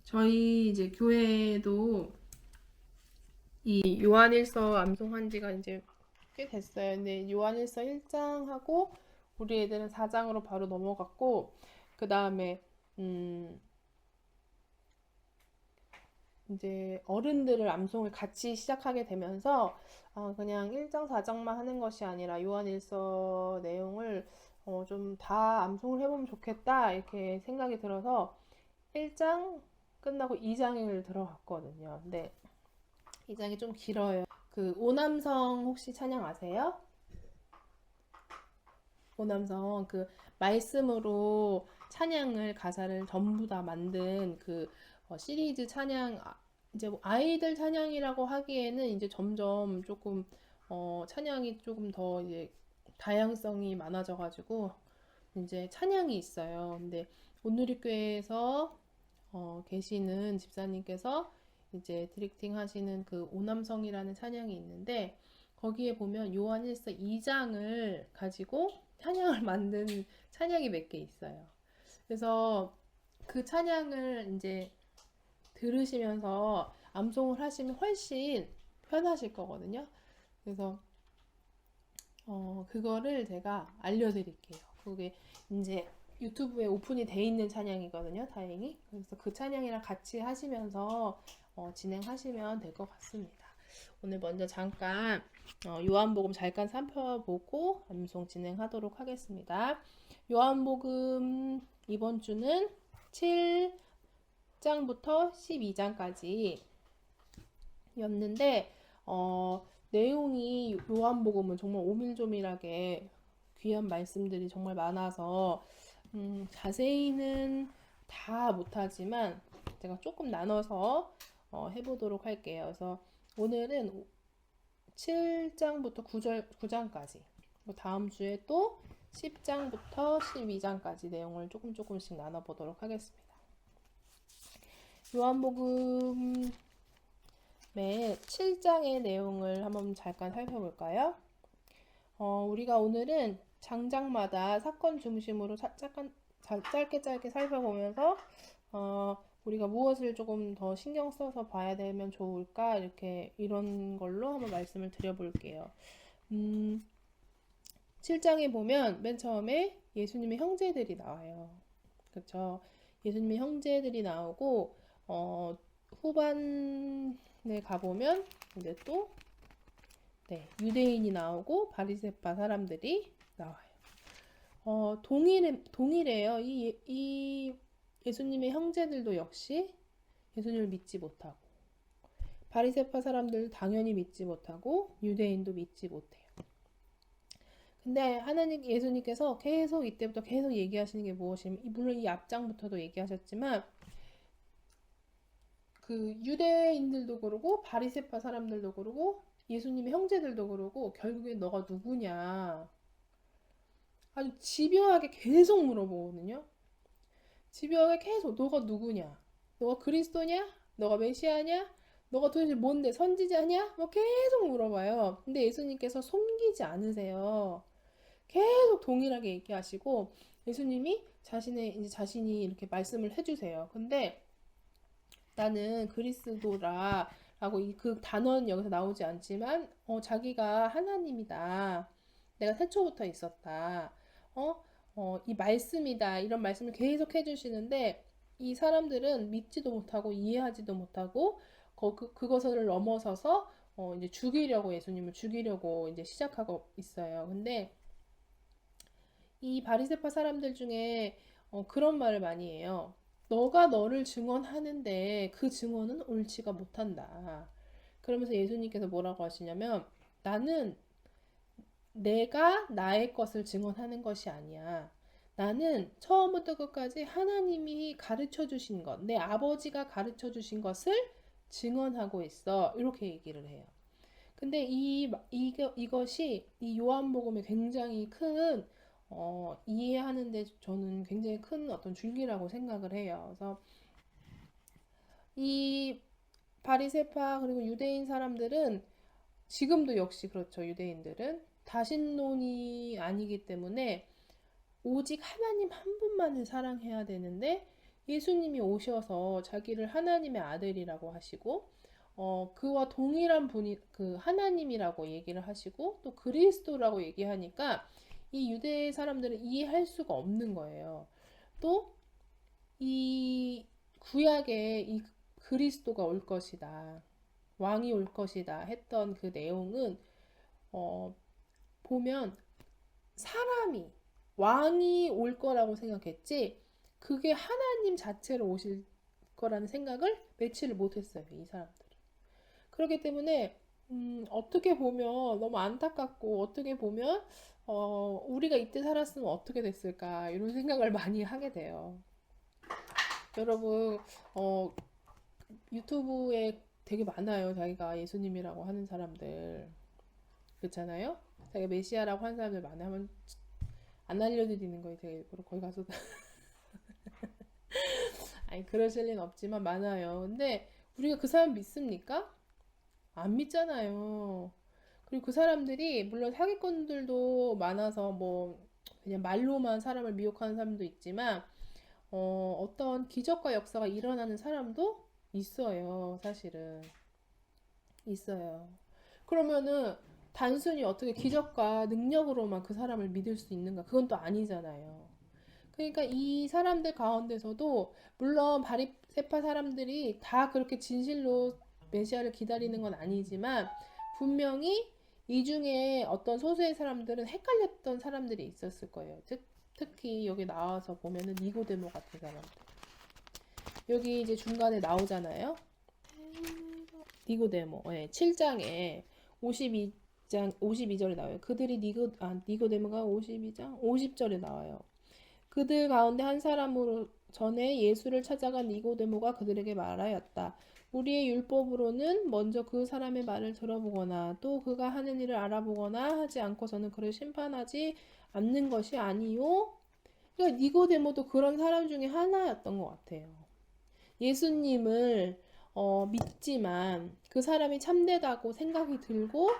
저희 이제 교회도 이 요한일서 암송한 지가 이제 꽤 됐어요. 근데 요한일서 1장하고 우리 애들은 4장으로 바로 넘어갔고, 그 다음에 이제 어른들을 암송을 같이 시작하게 되면서 그냥 1장 4장만 하는 것이 아니라 요한일서 내용을 좀 다 암송을 해보면 좋겠다 이렇게 생각이 들어서 1장 끝나고 2장을 들어갔거든요. 근데 2장이 좀 길어요. 그 오남성 혹시 찬양 아세요? 오남성 그 말씀으로 찬양을 가사를 전부 다 만든 그 시리즈 찬양, 이제 뭐 아이들 찬양이라고 하기에는 이제 점점 조금 찬양이 조금 더 이제 다양성이 많아져가지고 이제 찬양이 있어요. 근데 온누리교회에서 계시는 집사님께서 이제 디렉팅 하시는 그 오남성이라는 찬양이 있는데, 거기에 보면 요한일서 2장을 가지고 찬양을 만든 찬양이 몇 개 있어요. 그래서 그 찬양을 이제 들으시면서 암송을 하시면 훨씬 편하실 거거든요. 그래서 그거를 제가 알려드릴게요. 그게 이제 유튜브에 오픈이 돼 있는 찬양이거든요, 다행히. 그래서 그 찬양이랑 같이 하시면서 진행하시면 될 것 같습니다. 오늘 먼저 잠깐 요한복음 잠깐 살펴보고 암송 진행하도록 하겠습니다. 요한복음 이번 주는 7장부터 12장까지 였는데 내용이 요한복음은 정말 오밀조밀하게 귀한 말씀들이 정말 많아서 자세히는 다 못하지만 제가 조금 나눠서 해보도록 할게요. 그래서 오늘은 7장부터 9장까지, 다음 주에 또 10장부터 12장까지 내용을 조금씩 나눠보도록 하겠습니다. 요한복음 7장의 내용을 한번 잠깐 살펴볼까요? 우리가 오늘은 장장마다 사건 중심으로 짧게 살펴보면서 우리가 무엇을 조금 더 신경 써서 봐야 되면 좋을까, 이런 걸로 한번 말씀을 드려볼게요. 7장에 보면 맨 처음에 예수님의 형제들이 나와요. 그렇죠? 예수님의 형제들이 나오고 후반에 가보면 이제 또 유대인이 나오고 바리새파 사람들이 나와요. 동일해요. 이 예수님의 형제들도 역시 예수님을 믿지 못하고, 바리새파 사람들도 당연히 믿지 못하고, 유대인도 믿지 못해요. 근데 예수님께서 계속 이때부터 계속 얘기하시는 게 무엇이냐면, 물론 이 앞장부터도 얘기하셨지만 그 유대인들도 그러고 바리새파 사람들도 그러고 예수님의 형제들도 그러고 결국에 너가 누구냐, 아주 집요하게 계속 물어보거든요. 집요하게 계속 너가 누구냐, 너가 그리스도냐, 너가 메시아냐, 너가 도대체 뭔데, 선지자냐, 뭐 계속 물어봐요. 근데 예수님께서 숨기지 않으세요. 계속 동일하게 얘기하시고 예수님이 자신이 이렇게 말씀을 해주세요. 근데 나는 그리스도라 라고 그 단어는 여기서 나오지 않지만 자기가 하나님이다, 내가 태초부터 있었다, 이 말씀이다, 이런 말씀을 계속 해주시는데 이 사람들은 믿지도 못하고 이해하지도 못하고 그것을 넘어서서 이제 예수님을 죽이려고 이제 시작하고 있어요. 근데 이 바리새파 사람들 중에 그런 말을 많이 해요. 너가 너를 증언하는데 그 증언은 옳지가 못한다. 그러면서 예수님께서 뭐라고 하시냐면, 나는 내가 나의 것을 증언하는 것이 아니야. 나는 처음부터 끝까지 하나님이 가르쳐 주신 것, 내 아버지가 가르쳐 주신 것을 증언하고 있어. 이렇게 얘기를 해요. 근데 이것이 이 요한복음에 굉장히 큰 이해하는데 저는 굉장히 큰 어떤 줄기라고 생각을 해요. 그래서 이 바리새파 그리고 유대인 사람들은 지금도 역시 그렇죠. 유대인들은 다신론이 아니기 때문에 오직 하나님 한 분만을 사랑해야 되는데 예수님이 오셔서 자기를 하나님의 아들이라고 하시고, 그와 동일한 분이 그 하나님이라고 얘기를 하시고, 또 그리스도라고 얘기하니까 이 유대 사람들은 이해할 수가 없는 거예요. 또 이 구약에 이 그리스도가 올 것이다, 왕이 올 것이다 했던 그 내용은 어, 보면 사람이 왕이 올 거라고 생각했지 그게 하나님 자체로 오실 거라는 생각을 매치를 못했어요, 이 사람들은. 그렇기 때문에 어떻게 보면 너무 안타깝고 어떻게 보면 우리가 이때 살았으면 어떻게 됐을까 이런 생각을 많이 하게 돼요. 여러분 어, 유튜브에 되게 많아요. 자기가 예수님이라고 하는 사람들. 그렇잖아요? 자기가 메시아라고 하는 사람들 많아요. 하면 안 알려드리는 거예요. 제가 일부러 거기 가서. 아니, 그러실 리는 없지만 많아요. 근데 우리가 그 사람 믿습니까? 안 믿잖아요. 그리고 그 사람들이, 물론 사기꾼들도 많아서 뭐, 그냥 말로만 사람을 미혹하는 사람도 있지만, 어떤 기적과 역사가 일어나는 사람도 있어요. 사실은. 있어요. 그러면은 단순히 어떻게 기적과 능력으로만 그 사람을 믿을 수 있는가? 그건 또 아니잖아요. 그러니까 이 사람들 가운데서도 물론 바리새파 사람들이 다 그렇게 진실로 메시아를 기다리는 건 아니지만 분명히 이 중에 어떤 소수의 사람들은 헷갈렸던 사람들이 있었을 거예요. 특히 여기 나와서 보면은 니고데모 같은 사람들. 여기 이제 중간에 나오잖아요. 니고데모, 예, 7장에 52장 52절에 나와요. 그들이 니고데모가 52장 50절에 나와요. 그들 가운데 한 사람으로 전에 예수를 찾아간 니고데모가 그들에게 말하였다. 우리의 율법으로는 먼저 그 사람의 말을 들어보거나 또 그가 하는 일을 알아보거나 하지 않고서는 그를 심판하지 않는 것이 아니요. 그러니까 니고데모도 그런 사람 중에 하나였던 것 같아요. 예수님을 믿지만 그 사람이 참되다고 생각이 들고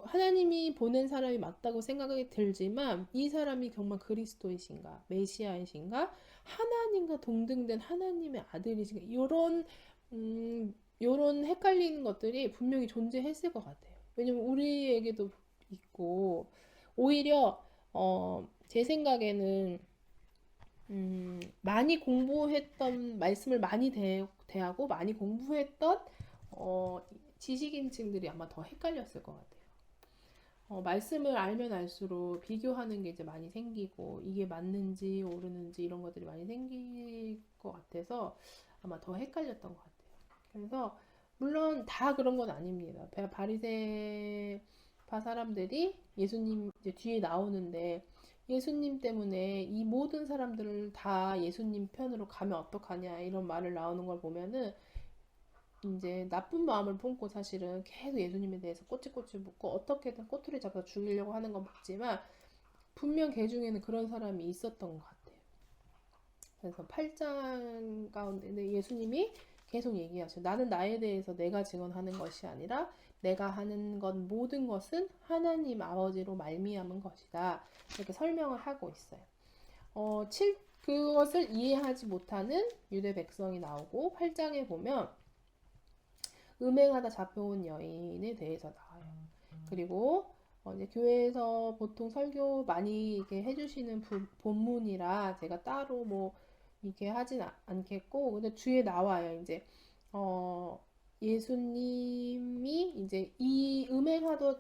하나님이 보낸 사람이 맞다고 생각이 들지만 이 사람이 정말 그리스도이신가 메시아이신가 하나님과 동등된 하나님의 아들이신가 요런 헷갈리는 것들이 분명히 존재했을 것 같아요. 왜냐면 우리에게도 있고 오히려 제 생각에는 많이 공부했던 말씀을 많이 대하고 많이 공부했던 지식인층들이 아마 더 헷갈렸을 것 같아요. 말씀을 알면 알수록 비교하는 게 이제 많이 생기고 이게 맞는지 옳은지 이런 것들이 많이 생길 것 같아서 아마 더 헷갈렸던 것 같아요. 그래서 물론 다 그런 건 아닙니다. 바리새파 사람들이 예수님 이제 뒤에 나오는데 예수님 때문에 이 모든 사람들을 다 예수님 편으로 가면 어떡하냐 이런 말을 나오는 걸 보면은 이제 나쁜 마음을 품고 사실은 계속 예수님에 대해서 꼬치꼬치 묻고 어떻게든 꼬투리 잡아서 죽이려고 하는 건 맞지만 분명 개 중에는 그런 사람이 있었던 것 같아요. 그래서 8장 가운데 예수님이 계속 얘기하셔. 나는 나에 대해서 내가 증언하는 것이 아니라 내가 하는 것 모든 것은 하나님 아버지로 말미암은 것이다. 이렇게 설명을 하고 있어요. 그것을 이해하지 못하는 유대 백성이 나오고 8장에 보면 음행하다 잡혀온 여인에 대해서 나와요. 그리고 이제 교회에서 보통 설교 많이 이렇게 해주시는 본문이라 제가 따로 뭐 이렇게 하진 않겠고, 근데 뒤에 나와요. 이제 예수님이 이제 이 음행하러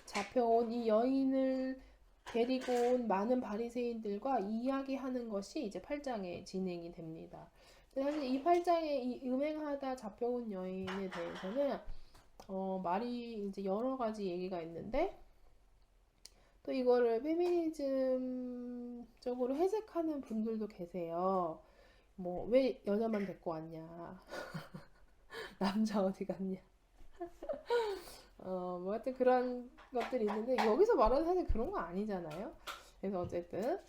잡혀온 이 여인을 데리고 온 많은 바리새인들과 이야기하는 것이 이제 8장에 진행이 됩니다. 사실 이 8장에 이 음행하다 잡혀온 여인에 대해서는 말이 이제 여러 가지 얘기가 있는데 또 이거를 페미니즘적으로 해석하는 분들도 계세요. 뭐 왜 여자만 데리고 왔냐? 남자 어디 갔냐? 뭐 하여튼 그런 것들이 있는데 여기서 말하는 사실 그런 거 아니잖아요. 그래서 어쨌든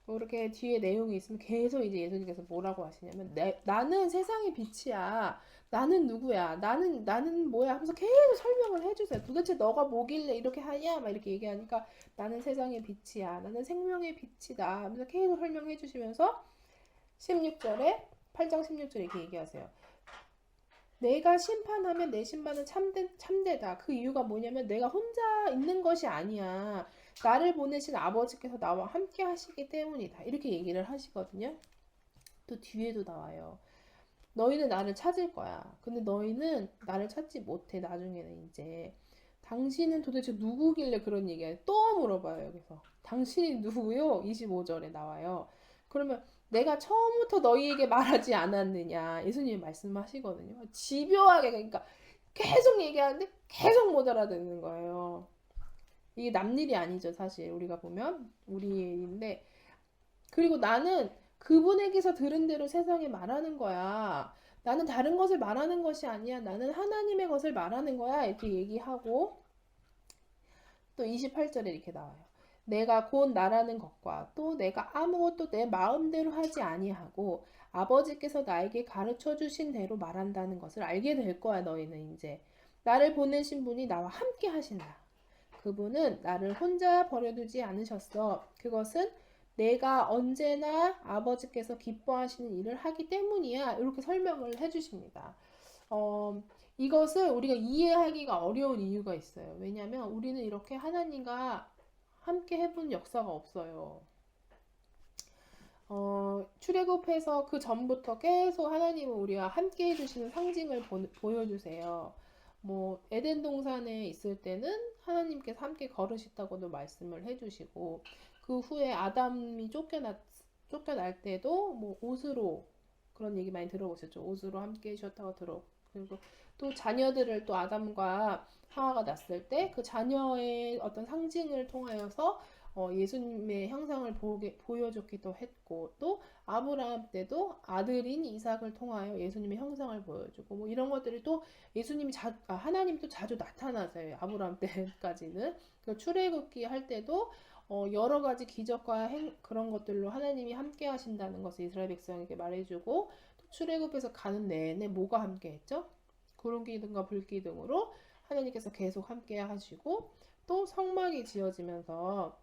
뭐 이렇게 뒤에 내용이 있으면 계속 이제 예수님께서 뭐라고 하시냐면 나는 세상의 빛이야. 나는 누구야? 나는 뭐야? 하면서 계속 설명을 해주세요. 도대체 너가 뭐길래 이렇게 하냐? 막 이렇게 얘기하니까 나는 세상의 빛이야. 나는 생명의 빛이다. 하면서 계속 설명해 주시면서 16절에 8장 16절에 이렇게 얘기하세요. 내가 심판하면 내 심판은 참되다. 그 이유가 뭐냐면 내가 혼자 있는 것이 아니야. 나를 보내신 아버지께서 나와 함께 하시기 때문이다. 이렇게 얘기를 하시거든요. 또 뒤에도 나와요. 너희는 나를 찾을 거야. 근데 너희는 나를 찾지 못해. 나중에는 이제 당신은 도대체 누구길래 그런 얘기야? 또 물어봐요. 여기서 당신이 누구요? 25절에 나와요. 그러면 내가 처음부터 너희에게 말하지 않았느냐? 예수님이 말씀하시거든요. 집요하게 그러니까 계속 얘기하는데 계속 못 알아듣는 거예요. 이게 남 일이 아니죠, 사실 우리가 보면 우리 일인데. 그리고 나는 그분에게서 들은 대로 세상에 말하는 거야. 나는 다른 것을 말하는 것이 아니야. 나는 하나님의 것을 말하는 거야. 이렇게 얘기하고 또 28절에 이렇게 나와요. 내가 곧 나라는 것과 또 내가 아무것도 내 마음대로 하지 아니하고 아버지께서 나에게 가르쳐 주신 대로 말한다는 것을 알게 될 거야. 너희는 이제 나를 보내신 분이 나와 함께 하신다. 그분은 나를 혼자 버려두지 않으셨어. 그것은 내가 언제나 아버지께서 기뻐하시는 일을 하기 때문이야. 이렇게 설명을 해주십니다. 이것을 우리가 이해하기가 어려운 이유가 있어요. 왜냐하면 우리는 이렇게 하나님과 함께 해본 역사가 없어요. 출애굽해서 그 전부터 계속 하나님은 우리와 함께 해주시는 상징을 보여주세요. 뭐 에덴 동산에 있을 때는 하나님께서 함께 걸으셨다고도 말씀을 해주시고 그 후에 아담이 쫓겨날 때도 뭐 옷으로 그런 얘기 많이 들어보셨죠. 옷으로 함께 해주셨다고 그리고 또 자녀들을 또 아담과 하와가 낳았을 때 그 자녀의 어떤 상징을 통하여서 예수님의 형상을 보여줬기도 했고 또 아브라함 때도 아들인 이삭을 통하여 예수님의 형상을 보여주고 뭐 이런 것들이 또 예수님이 하나님 또 자주 나타나세요. 아브라함 때까지는 출애굽기 할 때도 여러 가지 기적과 그런 것들로 하나님이 함께 하신다는 것을 이스라엘 백성에게 말해주고 또 출애굽해서 가는 내내 뭐가 함께 했죠? 구름 기둥과 불 기둥으로 하나님께서 계속 함께 하시고 또 성막이 지어지면서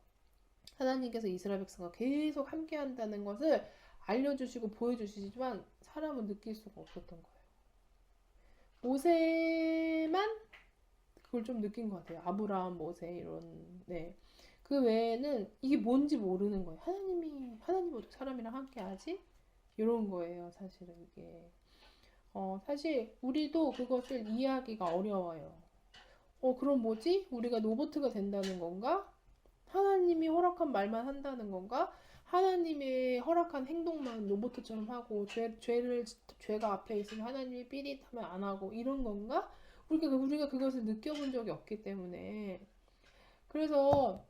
하나님께서 이스라엘 백성과 계속 함께 한다는 것을 알려주시고 보여주시지만 사람은 느낄 수가 없었던 거예요. 모세만 그걸 좀 느낀 것 같아요. 아브라함, 모세 이런 네. 그 외에는 이게 뭔지 모르는 거예요. 하나님이 어떻게 사람이랑 함께 하지? 이런 거예요. 사실은 이게 사실 우리도 그것을 이해하기가 어려워요. 그럼 뭐지? 우리가 로봇가 된다는 건가? 하나님이 허락한 말만 한다는 건가? 하나님의 허락한 행동만 로봇처럼 하고 죄가 앞에 있으면 하나님이 삐릿하면 안 하고 이런 건가? 우리가 그것을 느껴본 적이 없기 때문에 그래서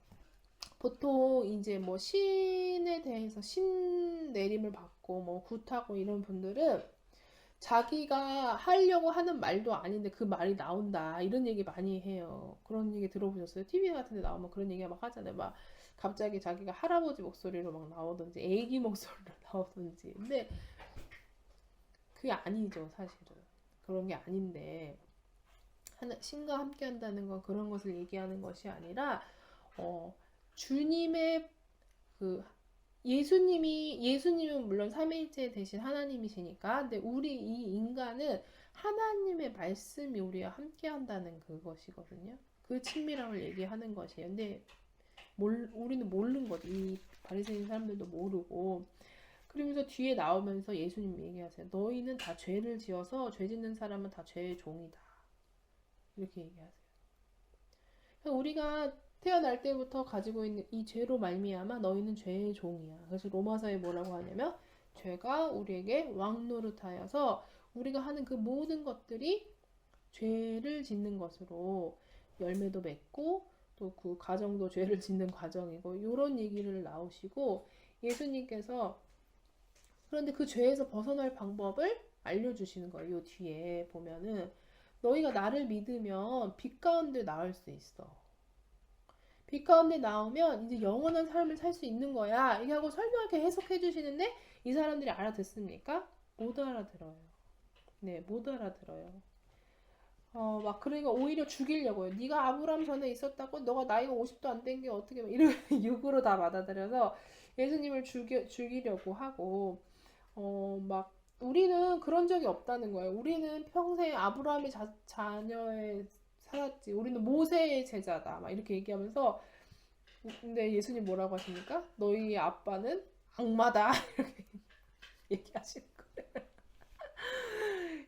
보통 이제 뭐 신에 대해서 신 내림을 받고 뭐 굿하고 이런 분들은 자기가 하려고 하는 말도 아닌데 그 말이 나온다 이런 얘기 많이 해요. 그런 얘기 들어보셨어요? TV 같은 데 나오면 그런 얘기 막 하잖아요. 막 갑자기 자기가 할아버지 목소리로 막 나오든지 애기 목소리로 나오든지 근데 그게 아니죠 사실은. 그런 게 아닌데 신과 함께 한다는 건 그런 것을 얘기하는 것이 아니라 주님의 그 예수님은 물론 삼위일체 대신 하나님이시니까 근데 우리 이 인간은 하나님의 말씀이 우리와 함께 한다는 그것이거든요. 그 친밀함을 얘기하는 것이에요. 근데 우리는 모르는 거죠. 이 바리새인 사람들도 모르고 그러면서 뒤에 나오면서 예수님이 얘기하세요. 너희는 다 죄를 지어서 죄 짓는 사람은 다 죄의 종이다. 이렇게 얘기하세요. 우리가 태어날 때부터 가지고 있는 이 죄로 말미암아 너희는 죄의 종이야. 그래서 로마서에 뭐라고 하냐면 죄가 우리에게 왕노릇하여서 우리가 하는 그 모든 것들이 죄를 짓는 것으로 열매도 맺고 또 그 과정도 죄를 짓는 과정이고 이런 얘기를 나오시고 예수님께서 그런데 그 죄에서 벗어날 방법을 알려주시는 거예요. 이 뒤에 보면은 너희가 나를 믿으면 빛 가운데 나을 수 있어. 빛 가운데 나오면 이제 영원한 삶을 살 수 있는 거야. 이게 하고 설명하게 해석해 주시는데 이 사람들이 알아듣습니까? 못 알아들어요. 네, 못 알아들어요. 막 그러니까 오히려 죽이려고요. 네가 아브라함 전에 있었다고 너가 나이가 50도 안 된 게 어떻게 이런 육으로 다 받아들여서 예수님을 죽이려고 하고 막 우리는 그런 적이 없다는 거예요. 우리는 평생 아브라함의 자녀에 살았지. 우리는 모세의 제자다. 막 이렇게 얘기하면서 근데 예수님 뭐라고 하십니까? 너희 아빠는 악마다. 이렇게 얘기하시는 거예요.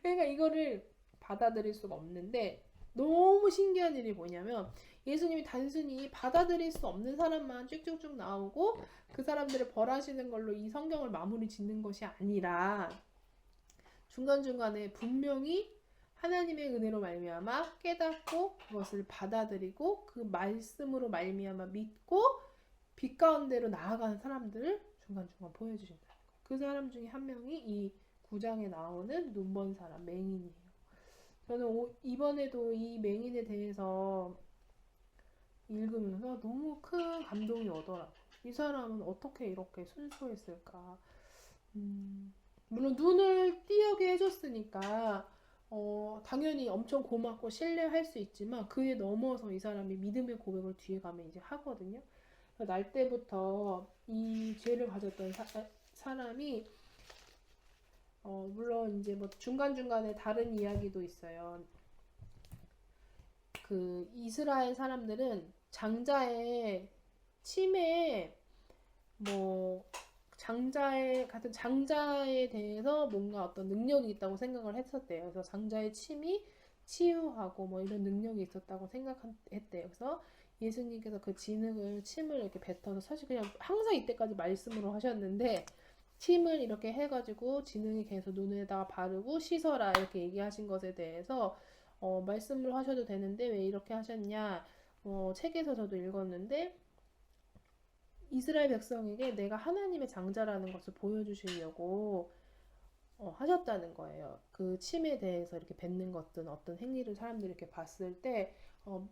그러니까 이거를 받아들일 수가 없는데 너무 신기한 일이 뭐냐면 예수님이 단순히 받아들일 수 없는 사람만 쭉쭉쭉 나오고 그 사람들을 벌하시는 걸로 이 성경을 마무리 짓는 것이 아니라 중간중간에 분명히 하나님의 은혜로 말미암아 깨닫고 그것을 받아들이고 그 말씀으로 말미암아 믿고 빛 가운데로 나아가는 사람들을 중간중간 보여주신다. 그 사람 중에 한 명이 이 9장에 나오는 눈먼 사람 맹인이에요. 저는 이번에도 이 맹인에 대해서 읽으면서 너무 큰 감동이 오더라고요. 이 사람은 어떻게 이렇게 순수했을까? 물론 눈을 띄게 해줬으니까 당연히 엄청 고맙고 신뢰할 수 있지만 그에 넘어서 이 사람이 믿음의 고백을 뒤에 가면 이제 하거든요. 날 때부터 이 죄를 가졌던 사람이 물론 이제 뭐 중간중간에 다른 이야기도 있어요. 그 이스라엘 사람들은 장자의 치매에 뭐 같은 장자에 대해서 뭔가 어떤 능력이 있다고 생각을 했었대요. 그래서 장자의 침이 치유하고 뭐 이런 능력이 있었다고 생각했대요. 그래서 예수님께서 그 침을 이렇게 뱉어서 사실 그냥 항상 이때까지 말씀으로 하셨는데 침을 이렇게 해가지고 지능이 계속 눈에다가 바르고 씻어라 이렇게 얘기하신 것에 대해서 말씀을 하셔도 되는데 왜 이렇게 하셨냐 책에서 저도 읽었는데 이스라엘 백성에게 내가 하나님의 장자라는 것을 보여주시려고 하셨다는 거예요. 그 침에 대해서 이렇게 뱉는 것든 어떤 행위를 사람들이 이렇게 봤을 때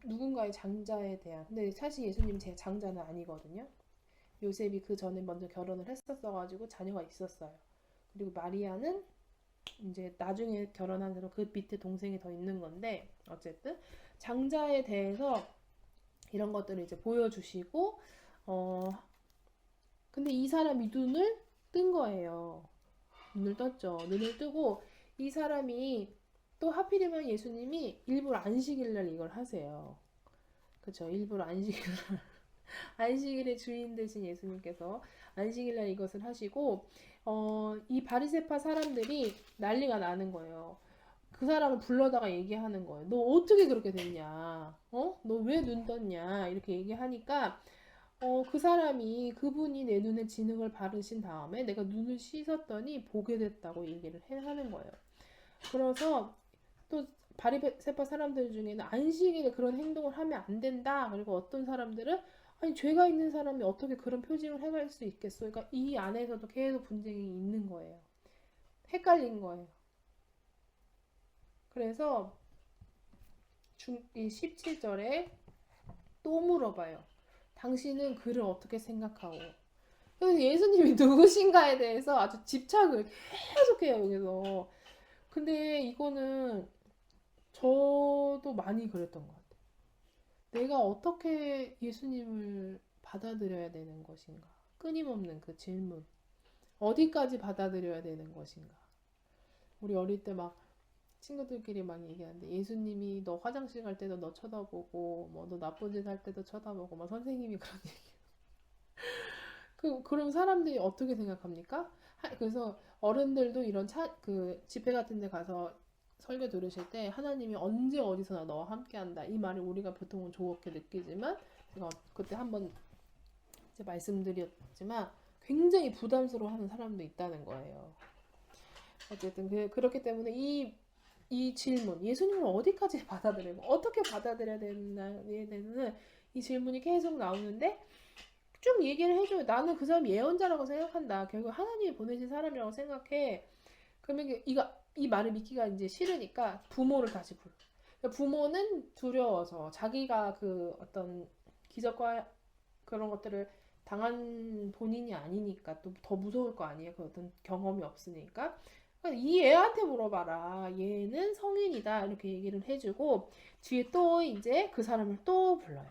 누군가의 장자에 대한 근데 사실 예수님 제 장자는 아니거든요. 요셉이 그 전에 먼저 결혼을 했었어가지고 자녀가 있었어요. 그리고 마리아는 이제 나중에 결혼한 대로 그 밑에 동생이 더 있는 건데 어쨌든 장자에 대해서 이런 것들을 이제 보여주시고 근데 이 사람이 눈을 뜬 거예요. 눈을 떴죠. 눈을 뜨고 이 사람이 또 하필이면 예수님이 일부러 안식일날 이걸 하세요. 그쵸? 일부러 안식일의 주인 되신 예수님께서 안식일날 이것을 하시고 이 바리새파 사람들이 난리가 나는 거예요. 그 사람을 불러다가 얘기하는 거예요. 너 어떻게 그렇게 됐냐? 너 왜 눈 떴냐? 이렇게 얘기하니까 그 사람이 그분이 내 눈에 진흙을 바르신 다음에 내가 눈을 씻었더니 보게 됐다고 얘기를 하는 거예요. 그래서 또 바리새파 사람들 중에는 안식일에 그런 행동을 하면 안 된다. 그리고 어떤 사람들은 아니 죄가 있는 사람이 어떻게 그런 표징을 행할 수 있겠어? 그러니까 이 안에서도 계속 분쟁이 있는 거예요. 헷갈린 거예요. 그래서 이 17절에 또 물어봐요. 당신은 그를 어떻게 생각하고? 그래서 예수님이 누구신가에 대해서 아주 집착을 계속해요, 여기서. 근데 이거는 저도 많이 그랬던 것 같아요. 내가 어떻게 예수님을 받아들여야 되는 것인가? 끊임없는 그 질문. 어디까지 받아들여야 되는 것인가? 우리 어릴 때 막 친구들끼리 막 얘기하는데 예수님이 너 화장실 갈 때도 너 쳐다보고 뭐 너 나쁜 짓 할 때도 쳐다보고 막 선생님이 그런 얘기. 그럼 사람들이 어떻게 생각합니까? 그래서 어른들도 이런 그 집회 같은 데 가서 설교 들으실 때 하나님이 언제 어디서나 너와 함께한다 이 말을 우리가 보통은 좋게 느끼지만 제가 그때 한번 이제 말씀드렸지만 굉장히 부담스러워하는 사람도 있다는 거예요. 어쨌든 그렇기 때문에 이 질문 예수님을 어디까지 받아들이고 어떻게 받아들여야 되나에 대해서는 이 질문이 계속 나오는데 쭉 얘기를 해줘요. 나는 그 사람이 예언자라고 생각한다. 결국 하나님이 보내신 사람이라고 생각해. 그러면 이 말을 믿기가 이제 싫으니까 부모를 다시 불러. 그러니까 부모는 두려워서 자기가 그 어떤 기적과 그런 것들을 당한 본인이 아니니까 또 더 무서울 거 아니에요. 그 어떤 경험이 없으니까. 그러니까 이 애한테 물어봐라. 얘는 성인이다. 이렇게 얘기를 해주고 뒤에 또 이제 그 사람을 또 불러요.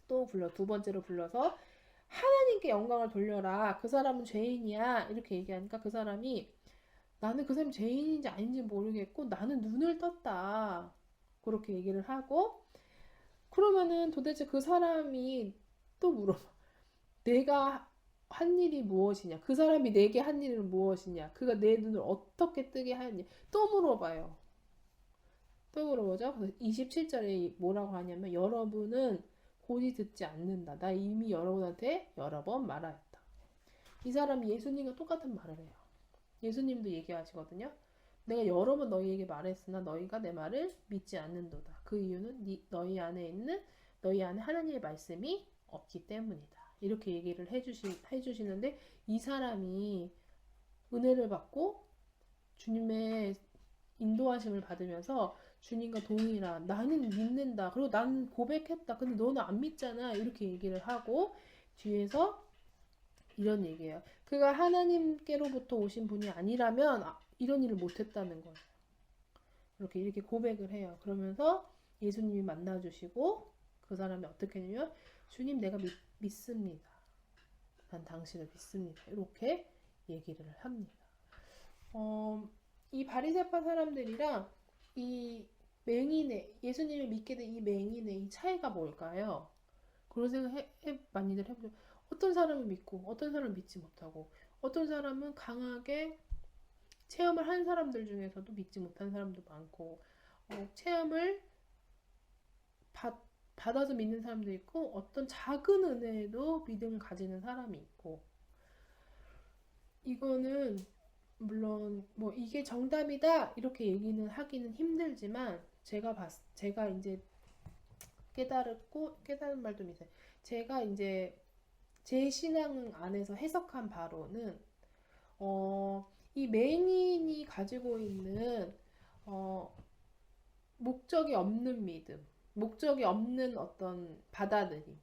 또 불러 두 번째로 불러서 하나님께 영광을 돌려라. 그 사람은 죄인이야. 이렇게 얘기하니까 그 사람이 나는 그 사람이 죄인인지 아닌지 모르겠고 나는 눈을 떴다. 그렇게 얘기를 하고 그러면은 도대체 그 사람이 또 물어봐. 내가 한 일이 무엇이냐? 그 사람이 내게 한 일은 무엇이냐? 그가 내 눈을 어떻게 뜨게 하였냐? 또 물어봐요. 또 물어보죠. 그래서 27절에 뭐라고 하냐면 여러분은 곧이 듣지 않는다. 나 이미 여러분한테 여러 번 말하였다. 이 사람이 예수님과 똑같은 말을 해요. 예수님도 얘기하시거든요. 내가 여러 번 너희에게 말했으나 너희가 내 말을 믿지 않는도다. 그 이유는 너희 안에 하나님의 말씀이 없기 때문이다. 이렇게 얘기를 해주시는데 이 사람이 은혜를 받고 주님의 인도하심을 받으면서 주님과 동일한 나는 믿는다. 그리고 나는 고백했다. 근데 너는 안 믿잖아. 이렇게 얘기를 하고 뒤에서 이런 얘기예요. 그가 하나님께로부터 오신 분이 아니라면 이런 일을 못했다는 거예요. 이렇게 고백을 해요. 그러면서 예수님이 만나주시고 그 사람이 어떻게 하냐면 주님 내가 믿습니다. 난 당신을 믿습니다. 이렇게 얘기를 합니다. 이 바리새파 사람들이랑 이 맹인의 예수님을 믿게 된 이 맹인의 이 차이가 뭘까요? 그런 생각 많이들 해보죠. 어떤 사람은 믿고 어떤 사람은 믿지 못하고 어떤 사람은 강하게 체험을 한 사람들 중에서도 믿지 못한 사람도 많고 체험을 받아서 믿는 사람도 있고 어떤 작은 은혜에도 믿음을 가지는 사람이 있고 이거는 물론 뭐 이게 정답이다 이렇게 얘기는 하기는 힘들지만 제가 이제 깨달은 말도 있어요. 제가 이제 제 신앙 안에서 해석한 바로는 이 맹인이 가지고 있는 목적이 없는 믿음, 목적이 없는 어떤 받아들임.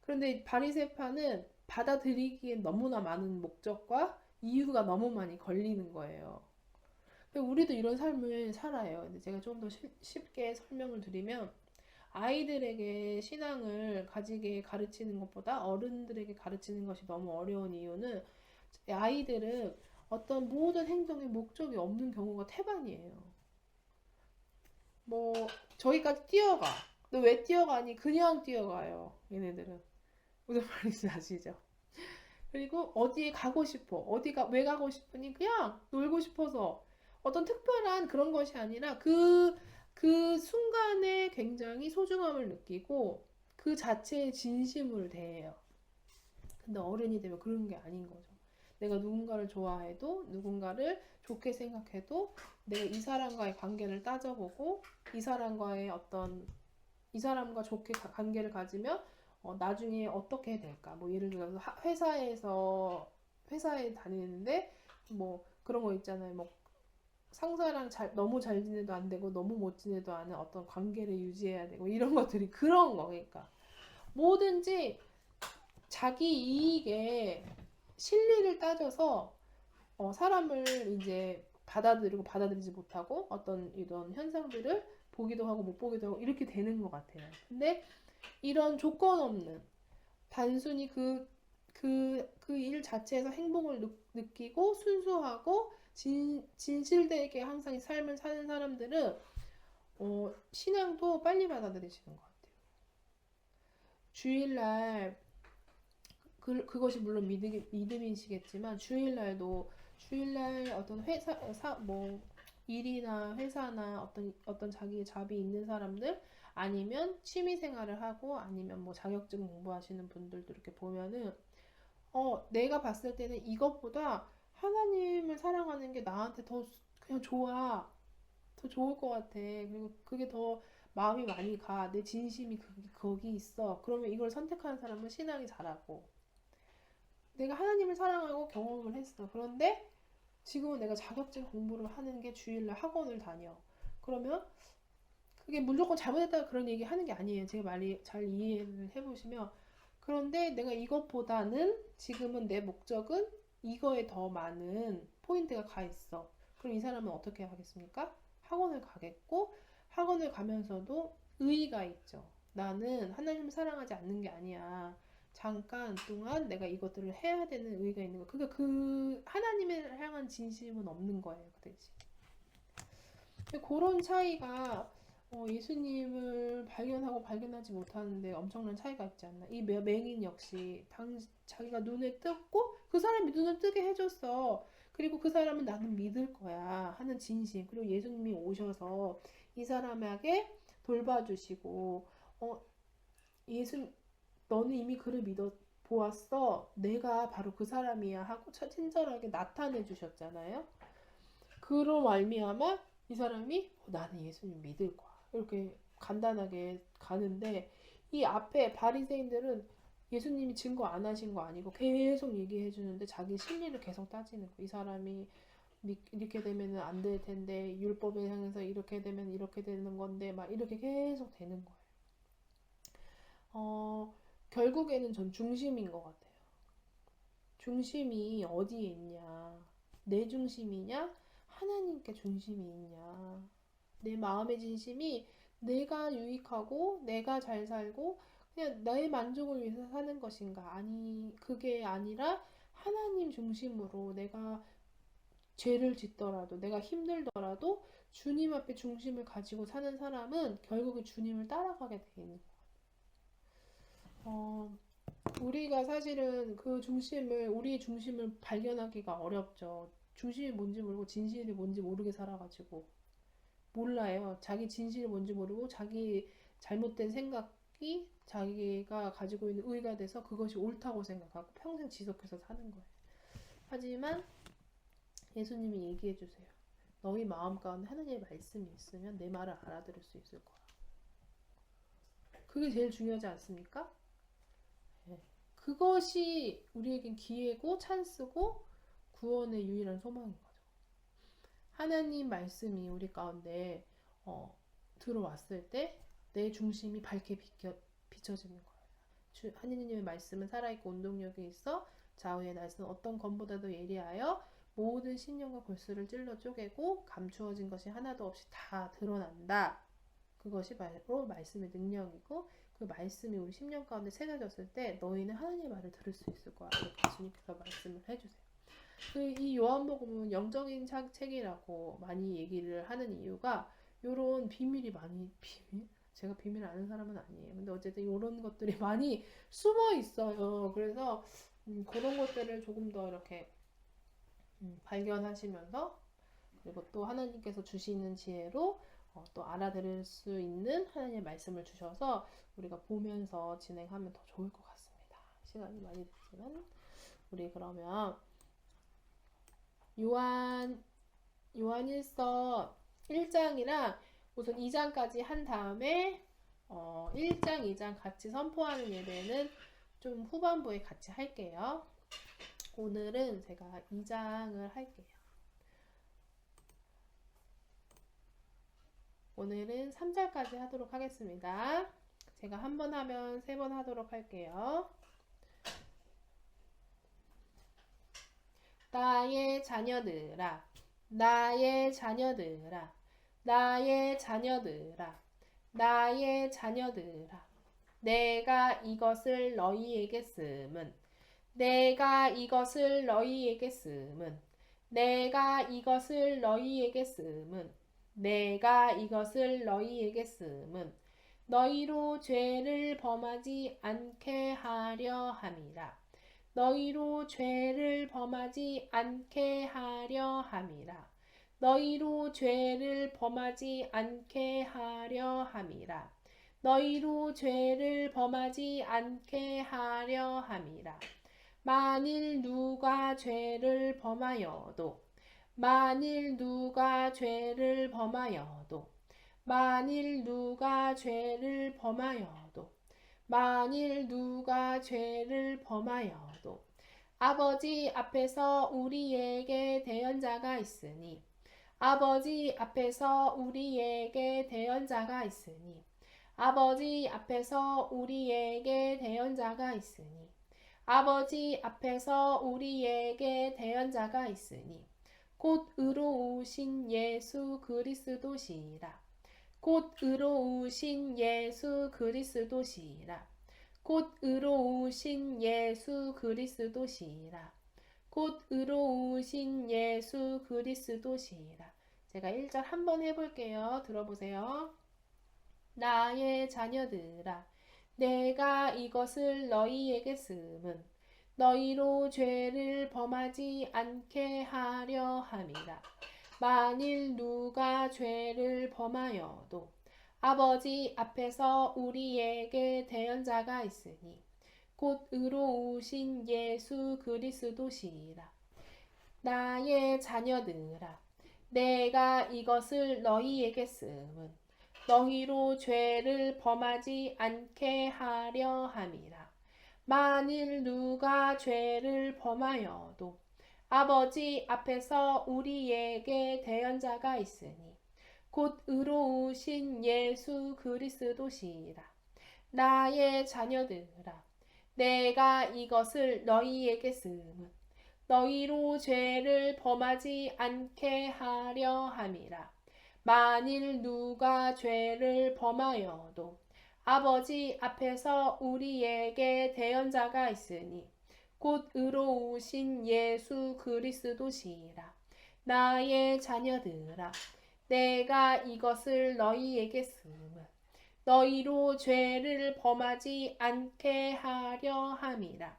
그런데 바리새파는 받아들이기엔 너무나 많은 목적과 이유가 너무 많이 걸리는 거예요. 우리도 이런 삶을 살아요. 근데 제가 좀 더 쉽게 설명을 드리면 아이들에게 신앙을 가지게 가르치는 것보다 어른들에게 가르치는 것이 너무 어려운 이유는 아이들은 어떤 모든 행동에 목적이 없는 경우가 태반이에요. 뭐 저기까지 뛰어가. 너 왜 뛰어가니? 그냥 뛰어가요. 얘네들은. 무슨 말인지 아시죠? 그리고 어디에 가고 싶어. 왜 가고 싶으니? 그냥 놀고 싶어서. 어떤 특별한 그런 것이 아니라 그 순간에 굉장히 소중함을 느끼고 그 자체에 진심을 대해요. 근데 어른이 되면 그런 게 아닌 거죠. 내가 누군가를 좋아해도 누군가를 좋게 생각해도 내가 이 사람과의 관계를 따져보고 이 사람과 좋게 관계를 가지면 나중에 어떻게 될까? 뭐 예를 들어서 회사에 다니는데 뭐 그런 거 있잖아요. 뭐 상사랑 너무 잘 지내도 안 되고 너무 못 지내도 않은 어떤 관계를 유지해야 되고 이런 것들이 그런 거 그러니까 뭐든지 자기 이익에 실리를 따져서 사람을 이제 받아들이지 못하고 어떤 이런 현상들을 보기도 하고 못 보기도 하고 이렇게 되는 것 같아요. 근데 이런 조건 없는 단순히 그 일 자체에서 행복을 느끼고 순수하고 진실되게 항상 삶을 사는 사람들은 신앙도 빨리 받아들이시는 것 같아요. 주일날 그것이 물론 믿음이시겠지만 주일날 어떤 뭐 일이나 회사나 어떤 자기의 잡이 있는 사람들 아니면 취미 생활을 하고 아니면 뭐 자격증 공부하시는 분들도 이렇게 보면은 내가 봤을 때는 이것보다 하나님을 사랑하는 게 나한테 더 그냥 더 좋을 것 같아. 그리고 그게 더 마음이 많이 가. 내 진심이 거기 있어. 그러면 이걸 선택하는 사람은 신앙이 잘하고 내가 하나님을 사랑하고 경험을 했어. 그런데 지금은 내가 자격증 공부를 하는 게 주일날 학원을 다녀. 그러면 그게 무조건 잘못했다 그런 얘기 하는 게 아니에요. 제가 말이 잘 이해를 해보시면 그런데 내가 이것보다는 지금은 내 목적은 이거에 더 많은 포인트가 가 있어. 그럼 이 사람은 어떻게 하겠습니까? 학원을 가겠고 학원을 가면서도 의의가 있죠. 나는 하나님을 사랑하지 않는 게 아니야. 잠깐 동안 내가 이것들을 해야 되는 의의가 있는 거. 그러니까 그 하나님을 향한 진심은 없는 거예요. 그 대신. 그런 차이가 예수님을 발견하고 발견하지 못하는데 엄청난 차이가 있지 않나. 이 맹인 역시 자기가 눈에 떴고 그 사람이 눈을 뜨게 해줬어. 그리고 그 사람은 나는 믿을 거야 하는 진심. 그리고 예수님이 오셔서 이 사람에게 돌봐주시고 예수 너는 이미 그를 믿어 보았어. 내가 바로 그 사람이야 하고 친절하게 나타내 주셨잖아요. 그로 말미암아 이 사람이 나는 예수님 믿을 거야. 이렇게 간단하게 가는데 이 앞에 바리새인들은 예수님이 증거 안 하신 거 아니고 계속 얘기해 주는데 자기 심리를 계속 따지는 거야. 이 사람이 이렇게 되면은 안 될 텐데 율법에 향해서 이렇게 되면 이렇게 되는 건데 막 이렇게 계속 되는 거예요. 결국에는 전 중심인 것 같아요. 중심이 어디에 있냐? 내 중심이냐? 하나님께 중심이 있냐? 내 마음의 진심이 내가 유익하고 내가 잘 살고 그냥 나의 만족을 위해서 사는 것인가? 아니, 그게 아니라 하나님 중심으로 내가 죄를 짓더라도 내가 힘들더라도 주님 앞에 중심을 가지고 사는 사람은 결국에 주님을 따라가게 돼 있는 거예요. 우리가 사실은 우리의 중심을 발견하기가 어렵죠. 중심이 뭔지 모르고 진실이 뭔지 모르게 살아가지고 몰라요. 자기 진실이 뭔지 모르고 자기 잘못된 생각이 자기가 가지고 있는 의가 돼서 그것이 옳다고 생각하고 평생 지속해서 사는 거예요. 하지만 예수님이 얘기해 주세요. 너희 마음 가운데 하나님의 말씀이 있으면 내 말을 알아들을 수 있을 거야. 그게 제일 중요하지 않습니까? 네. 그것이 우리에겐 기회고 찬스고 구원의 유일한 소망인 거죠. 하나님 말씀이 우리 가운데 들어왔을 때 내 중심이 밝게 비춰지는 거예요. 하나님의 말씀은 살아있고 운동력이 있어 좌우의 날선 어떤 검보다도 예리하여 모든 신령과 골수를 찔러 쪼개고 감추어진 것이 하나도 없이 다 드러난다. 그것이 바로 말씀의 능력이고 그 말씀이 우리 심령 가운데 새겨졌을 때 너희는 하나님의 말을 들을 수 있을 거야. 이렇게 예수님께서 말씀을 해주세요. 이 요한복음은 영적인 책이라고 많이 얘기를 하는 이유가 요런 비밀이 많이 제가 비밀을 아는 사람은 아니에요. 근데 어쨌든 이런 것들이 많이 숨어 있어요. 그래서 그런 것들을 조금 더 이렇게 발견하시면서 그리고 또 하나님께서 주시는 지혜로 또 알아들을 수 있는 하나님의 말씀을 주셔서 우리가 보면서 진행하면 더 좋을 것 같습니다. 시간이 많이 됐지만 우리 그러면 요한일서 1장이랑 우선 2장까지 한 다음에 1장, 2장 같이 선포하는 예배는 좀 후반부에 같이 할게요. 오늘은 제가 2장을 할게요. 오늘은 3장까지 하도록 하겠습니다. 제가 한 번 하면 3번 하도록 할게요. 나의 자녀들아, 나의 자녀들아, 나의 자녀들아, 나의 자녀들아, 내가 이것을 너희에게 쓰면, 내가 이것을 너희에게 쓰면, 내가 이것을 너희에게 쓰면, 내가 이것을 너희에게 쓰면, 너희로 죄를 범하지 않게 하려 함이라. 너희로 죄를 범하지 않게 하려 함이라. 너희로 죄를 범하지 않게 하려 함이라. 너희로 죄를 범하지 않게 하려 함이라. 만일 누가 죄를 범하여도 만일 누가 죄를 범하여도 만일 누가 죄를 범하여도 만일 누가 죄를 범하여도 아버지 앞에서 우리에게 대언자가 있으니 아버지 앞에서 우리에게 대언자가 있으니 아버지 앞에서 우리에게 대언자가 있으니 아버지 앞에서 우리에게 대언자가 있으니 곧 의로우신 예수 그리스도시라. 곧 의로우신 예수 그리스도시라. 곧 의로우신 예수 그리스도시라. 곧 의로우신 예수 그리스도시라. 제가 1절 한번 해볼게요. 들어보세요. 나의 자녀들아, 내가 이것을 너희에게 쓰면 너희로 죄를 범하지 않게 하려 함이라. 만일 누가 죄를 범하여도 아버지 앞에서 우리에게 대언자가 있으니 곧 의로우신 예수 그리스도시라. 나의 자녀들아, 내가 이것을 너희에게 쓰면 너희로 죄를 범하지 않게 하려 함이라. 만일 누가 죄를 범하여도 아버지 앞에서 우리에게 대언자가 있으니 곧 의로우신 예수 그리스도시라. 나의 자녀들아, 내가 이것을 너희에게 쓰면 너희로 죄를 범하지 않게 하려 함이라. 만일 누가 죄를 범하여도 아버지 앞에서 우리에게 대언자가 있으니 곧 의로우신 예수 그리스도시라. 나의 자녀들아, 내가 이것을 너희에게 쓰면 너희로 죄를 범하지 않게 하려 함이라.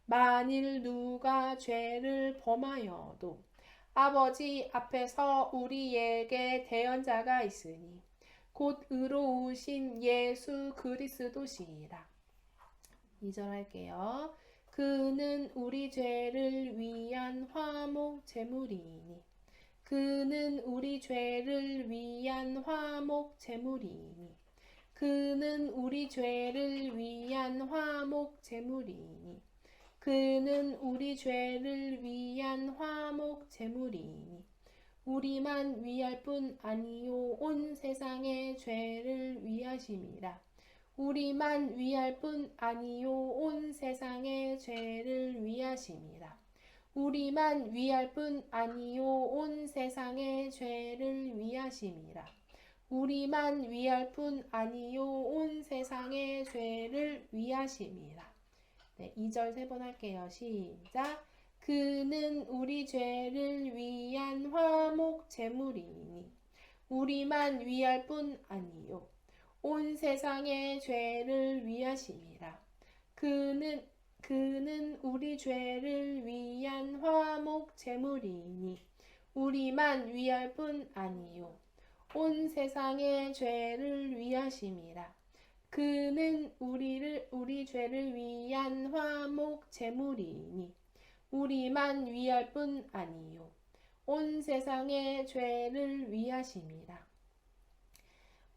만일 누가 죄를 범하여도 아버지 앞에서 우리에게 대언자가 있으니 곧 의로우신 예수 그리스도시라. 2절 할게요. 그는 우리 죄를 위한 화목 제물이니 그는 우리 죄를 위한 화목 제물이니 그는 우리 죄를 위한 화목 제물이니 그는 우리 죄를 위한 화목 제물이니 우리만 위할 뿐 아니요 온 세상의 죄를 위하심이라. 우리만 위할 뿐 아니요 온 세상의 죄를 위하심이라. 우리만 위할 뿐 아니요 온 세상의 죄를 위하심이라. 우리만 위할 뿐 아니요 온 세상의 죄를 위하심이라. 네, 2절 3번 할게요. 시작. 그는 우리 죄를 위한 화목 제물이니 우리만 위할 뿐 아니요 온 세상의 죄를 위하심이라. 그는 우리 죄를 위한 화목 제물이니 우리만 위할 뿐 아니요 온 세상의 죄를 위하심이라. 그는 우리 죄를 위한 화목 제물이니 우리만 위할 뿐 아니요 온 세상의 죄를 위하심이라.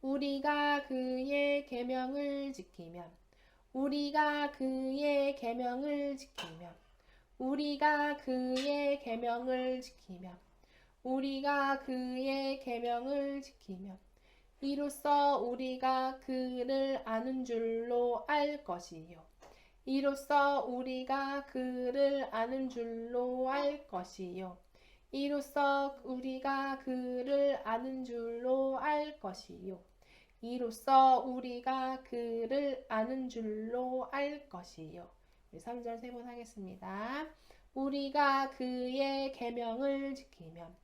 우리가 그의 계명을 지키면 우리가 그의 계명을 지키면 우리가 그의 계명을 지키면 우리가 그의 계명을 지키면 이로써 우리가 그를 아는 줄로 알 것이요. 이로써 우리가 그를 아는 줄로 알 것이요. 이로써 우리가 그를 아는 줄로 알 것이요. 이로써 우리가 그를 아는 줄로 알 것이요. 3절 3번 하겠습니다. 우리가 그의 계명을 지키면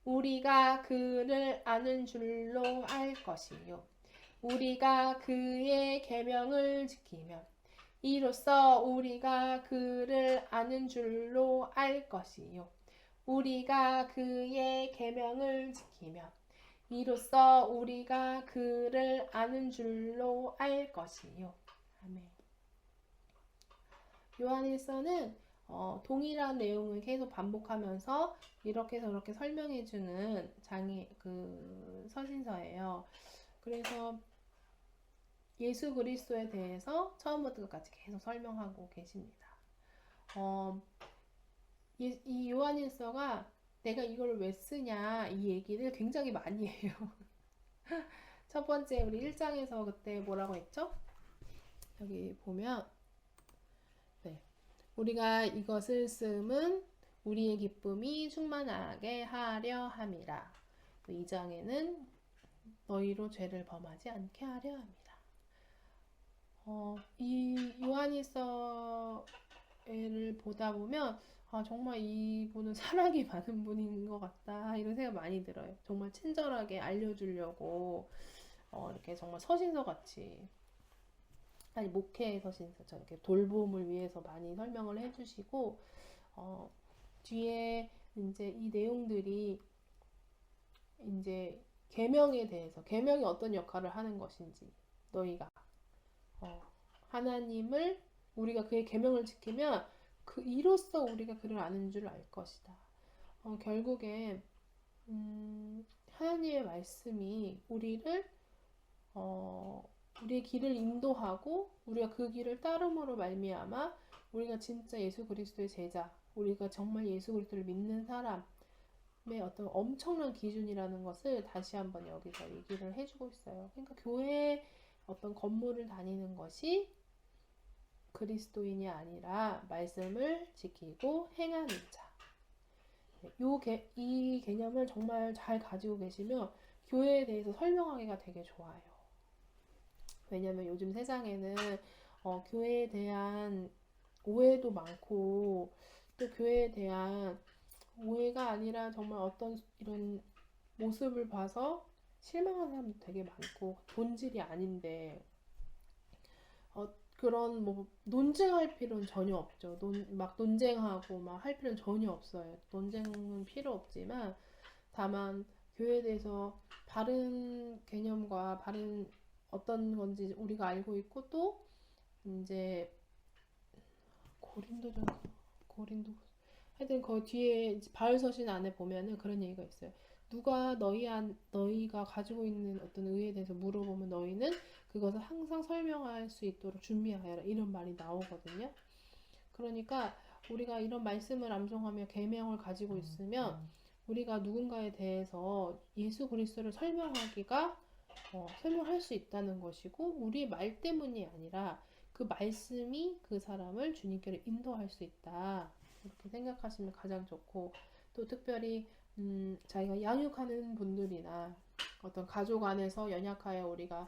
우리가 그를 아는 줄로 알 것이요. 우리가 그의 계명을 지키면 이로써 우리가 그를 아는 줄로 알 것이요. 우리가 그의 계명을 지키면 이로써 우리가 그를 아는 줄로 알 것이요. 아멘. 요한일서는 동일한 내용을 계속 반복하면서 이렇게 저렇게 설명해주는 서신서예요. 그래서 예수 그리스도에 대해서 처음부터 끝까지 계속 설명하고 계십니다. 이 요한일서가 내가 이걸 왜 쓰냐 이 얘기를 굉장히 많이 해요. 첫 번째 우리 1장에서 그때 뭐라고 했죠? 여기 보면 우리가 이것을 쓰면 우리의 기쁨이 충만하게 하려 함이라. 2장에는 너희로 죄를 범하지 않게 하려 합니다. 이 요한일서를 보다 보면 정말 이분은 사랑이 많은 분인 것 같다 이런 생각 많이 들어요. 정말 친절하게 알려주려고 이렇게 정말 서신서 같이 아니 목회 서신서처럼 이렇게 돌봄을 위해서 많이 설명을 해주시고 어, 뒤에 이제 이 내용들이 이제 계명에 대해서 계명이 어떤 역할을 하는 것인지 너희가 어, 하나님을 우리가 그의 계명을 지키면 그 이로써 우리가 그를 아는 줄 알 것이다. 결국엔 하나님의 말씀이 우리의 길을 인도하고 우리가 그 길을 따름으로 말미암아 우리가 진짜 예수 그리스도의 제자, 우리가 정말 예수 그리스도를 믿는 사람의 어떤 엄청난 기준이라는 것을 다시 한번 여기서 얘기를 해주고 있어요. 그러니까 교회 어떤 건물을 다니는 것이 그리스도인이 아니라 말씀을 지키고 행하는 자. 이 개념을 정말 잘 가지고 계시면 교회에 대해서 설명하기가 되게 좋아요. 왜냐면 요즘 세상에는 교회에 대한 오해도 많고 또 교회에 대한 오해가 아니라 정말 어떤 이런 모습을 봐서 실망하는 사람도 되게 많고 본질이 아닌데 그런 뭐 논쟁할 필요는 전혀 없죠. 막 논쟁하고 막 할 필요는 전혀 없어요. 논쟁은 필요 없지만 다만 교회에 대해서 바른 개념과 바른 어떤 건지 우리가 알고 있고 또 이제 고린도전서 고린도 하여튼 그 뒤에 바울서신 안에 보면은 그런 얘기가 있어요. 누가 너희가 가지고 있는 어떤 의에 대해서 물어보면 너희는 그것을 항상 설명할 수 있도록 준비하여라 이런 말이 나오거든요. 그러니까 우리가 이런 말씀을 암송하며 계명을 가지고 있으면 우리가 누군가에 대해서 예수 그리스도를 설명할 수 있다는 것이고 우리 말 때문이 아니라 그 말씀이 그 사람을 주님께로 인도할 수 있다. 이렇게 생각하시면 가장 좋고 또 특별히 자기가 양육하는 분들이나 어떤 가족 안에서 연약하여 우리가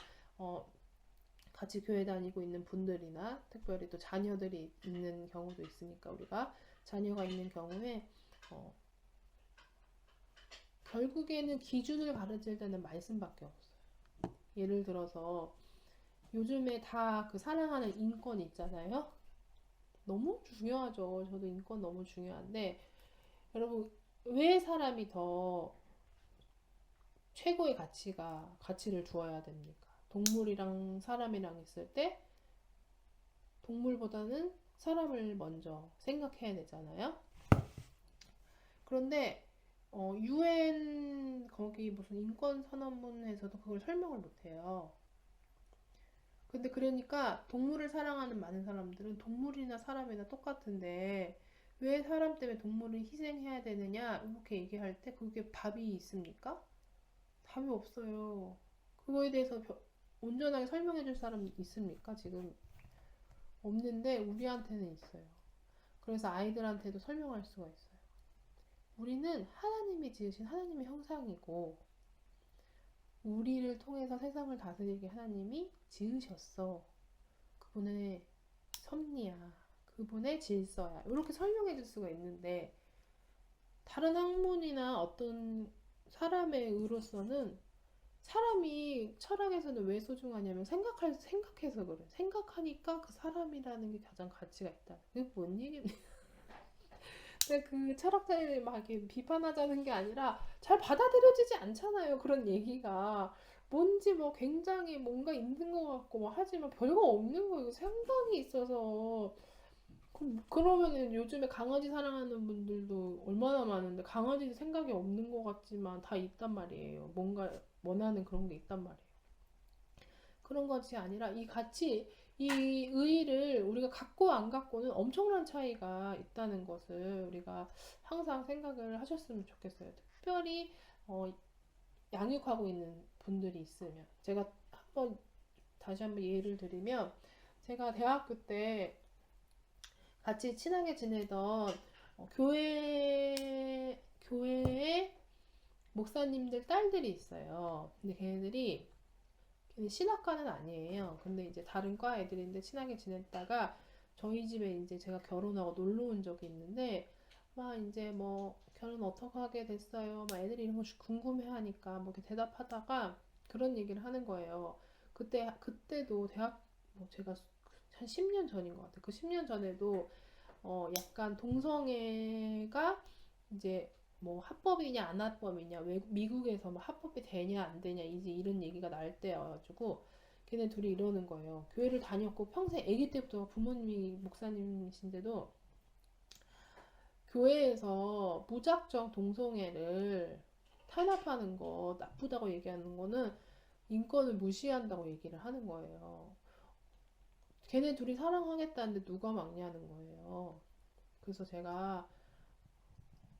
같이 교회 다니고 있는 분들이나 특별히 또 자녀들이 있는 경우도 있으니까 우리가 자녀가 있는 경우에 결국에는 기준을 가르칠 때는 말씀밖에 없어요. 예를 들어서 요즘에 다 그 사랑하는 인권 있잖아요. 너무 중요하죠. 저도 인권 너무 중요한데 여러분 왜 사람이 더 최고의 가치를 두어야 됩니까? 동물이랑 사람이랑 있을 때 동물보다는 사람을 먼저 생각해야 되잖아요. 그런데 UN 거기 무슨 인권 선언문에서도 그걸 설명을 못해요. 근데 그러니까 동물을 사랑하는 많은 사람들은 동물이나 사람이나 똑같은데 왜 사람 때문에 동물을 희생해야 되느냐 이렇게 얘기할 때 그게 답이 있습니까? 답이 없어요. 그거에 대해서 온전하게 설명해 줄 사람 있습니까? 지금 없는데 우리한테는 있어요. 그래서 아이들한테도 설명할 수가 있어요. 우리는 하나님이 지으신 하나님의 형상이고 우리를 통해서 세상을 다스리게 하나님이 지으셨어. 그분의 섭리야. 그분의 질서야. 이렇게 설명해 줄 수가 있는데 다른 학문이나 어떤 사람의 의로서는 사람이 철학에서는 왜 소중하냐면 생각해서 그래. 생각하니까 그 사람이라는 게 가장 가치가 있다. 그게 뭔 얘기입니까? 근데 그 철학자들이 막 이렇게 비판하자는 게 아니라 잘 받아들여지지 않잖아요. 그런 얘기가. 뭔지 뭐 굉장히 뭔가 있는 것 같고 뭐 하지만 별거 없는 거예요. 상당히 있어서. 그러면은 요즘에 강아지 사랑하는 분들도 얼마나 많은데 강아지도 생각이 없는 것 같지만 다 있단 말이에요. 뭔가 원하는 그런 게 있단 말이에요. 그런 것이 아니라 이 의의를 우리가 갖고 안 갖고는 엄청난 차이가 있다는 것을 우리가 항상 생각을 하셨으면 좋겠어요. 특별히 양육하고 있는 분들이 있으면 제가 다시 한번 예를 들면 제가 대학교 때 같이 친하게 지내던 교회의 목사님들 딸들이 있어요. 근데 걔네들이 걔네 신학과는 아니에요. 근데 이제 다른 과 애들인데 친하게 지냈다가 저희 집에 이제 제가 결혼하고 놀러 온 적이 있는데 막 이제 뭐 결혼 어떻게 하게 됐어요? 막 애들이 이런 거 궁금해하니까 뭐 이렇게 대답하다가 그런 얘기를 하는 거예요. 그때도 대학 뭐 제가 한 10년 전인 것 같아요. 그 10년 전에도 약간 동성애가 이제 뭐 합법이냐 안 합법이냐 미국에서 뭐 합법이 되냐 안 되냐 이제 이런 얘기가 날 때여가지고 걔네 둘이 이러는 거예요. 교회를 다녔고 평생 아기 때부터 부모님이 목사님이신데도 교회에서 무작정 동성애를 탄압하는 거 나쁘다고 얘기하는 거는 인권을 무시한다고 얘기를 하는 거예요. 걔네 둘이 사랑하겠다는데 누가 막냐는 거예요. 그래서 제가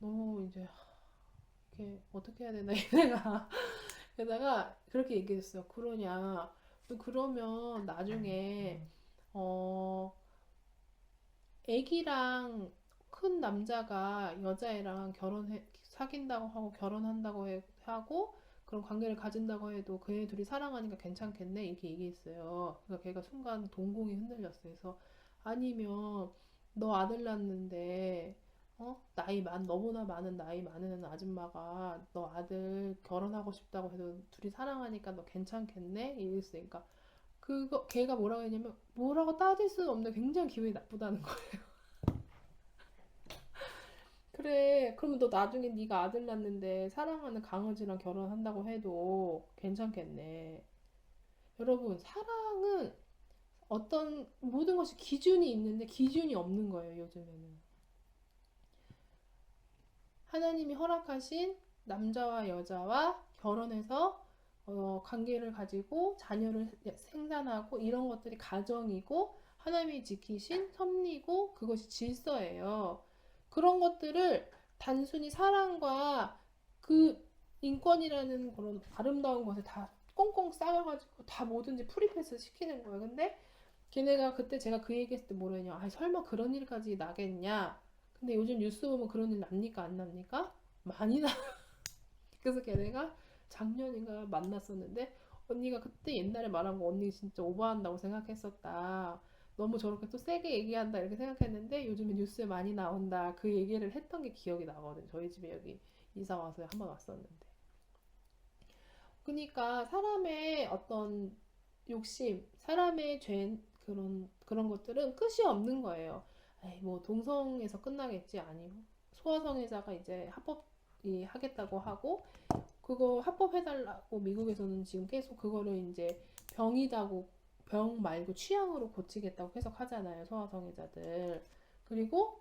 너무 이제 이렇게 어떻게 해야 되나 얘네가 게다가 그렇게 얘기했어요. 그러냐? 그러면 나중에 어 애기랑 큰 남자가 여자애랑 사귄다고 하고 하고 그런 관계를 가진다고 해도 그 애 둘이 사랑하니까 괜찮겠네 이렇게 얘기했어요. 그러니까 걔가 순간 동공이 흔들렸어요. 그래서 아니면 너 아들 낳는데 너보다 나이 많은 아줌마가 너 아들 결혼하고 싶다고 해도 둘이 사랑하니까 너 괜찮겠네? 이랬으니까 걔가 뭐라고 했냐면 뭐라고 따질 수는 없는데 굉장히 기분이 나쁘다는 거예요. 그래, 그러면 너 나중에 네가 아들 낳는데 사랑하는 강아지랑 결혼한다고 해도 괜찮겠네. 여러분, 사랑은 어떤 모든 것이 기준이 있는데 기준이 없는 거예요, 요즘에는. 하나님이 허락하신 남자와 여자와 결혼해서 관계를 가지고 자녀를 생산하고 이런 것들이 가정이고 하나님이 지키신 섭리고 그것이 질서예요. 그런 것들을 단순히 사랑과 그 인권이라는 그런 아름다운 것에 다 꽁꽁 싸여가지고 다 뭐든지 프리패스 시키는 거예요. 근데 걔네가 그때 제가 그 얘기했을 때 뭐랬냐? 아, 설마 그런 일까지 나겠냐? 근데 요즘 뉴스 보면 그런 일 납니까? 안 납니까? 많이 나. 그래서 걔네가 작년인가 만났었는데 언니가 그때 옛날에 말한 거 언니 진짜 오버한다고 생각했었다. 너무 저렇게 또 세게 얘기한다 이렇게 생각했는데 요즘에 뉴스에 많이 나온다. 그 얘기를 했던 게 기억이 나거든. 저희 집에 여기 이사 와서 한번 왔었는데. 그러니까 사람의 어떤 욕심, 사람의 그런 것들은 끝이 없는 거예요. 에이, 뭐 동성에서 끝나겠지 아니고 소아성애자가 이제 합법이 하겠다고 하고 그거 합법해달라고 미국에서는 지금 계속 그거를 이제 병이다고 병 말고 취향으로 고치겠다고 계속 하잖아요 소아성애자들. 그리고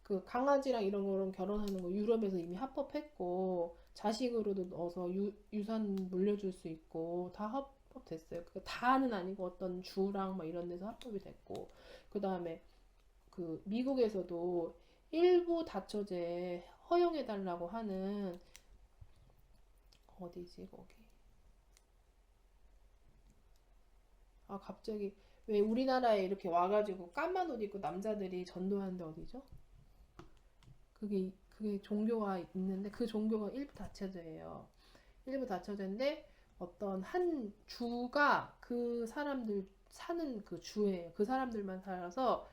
그 강아지랑 이런 거랑 결혼하는 거 유럽에서 이미 합법했고 자식으로도 넣어서 유산 물려줄 수 있고 다 합법됐어요. 그 다는 아니고 어떤 주랑 막 이런 데서 합법이 됐고 그 다음에 그 미국에서도 일부 다처제 허용해달라고 하는 어디지 거기 아 갑자기 왜 우리나라에 이렇게 와가지고 까만 옷 입고 남자들이 전도하는데 어디죠? 그게 종교가 있는데 그 종교가 일부 다처제예요. 일부 다처제인데 어떤 한 주가 그 사람들 사는 그 주예요. 그 사람들만 살아서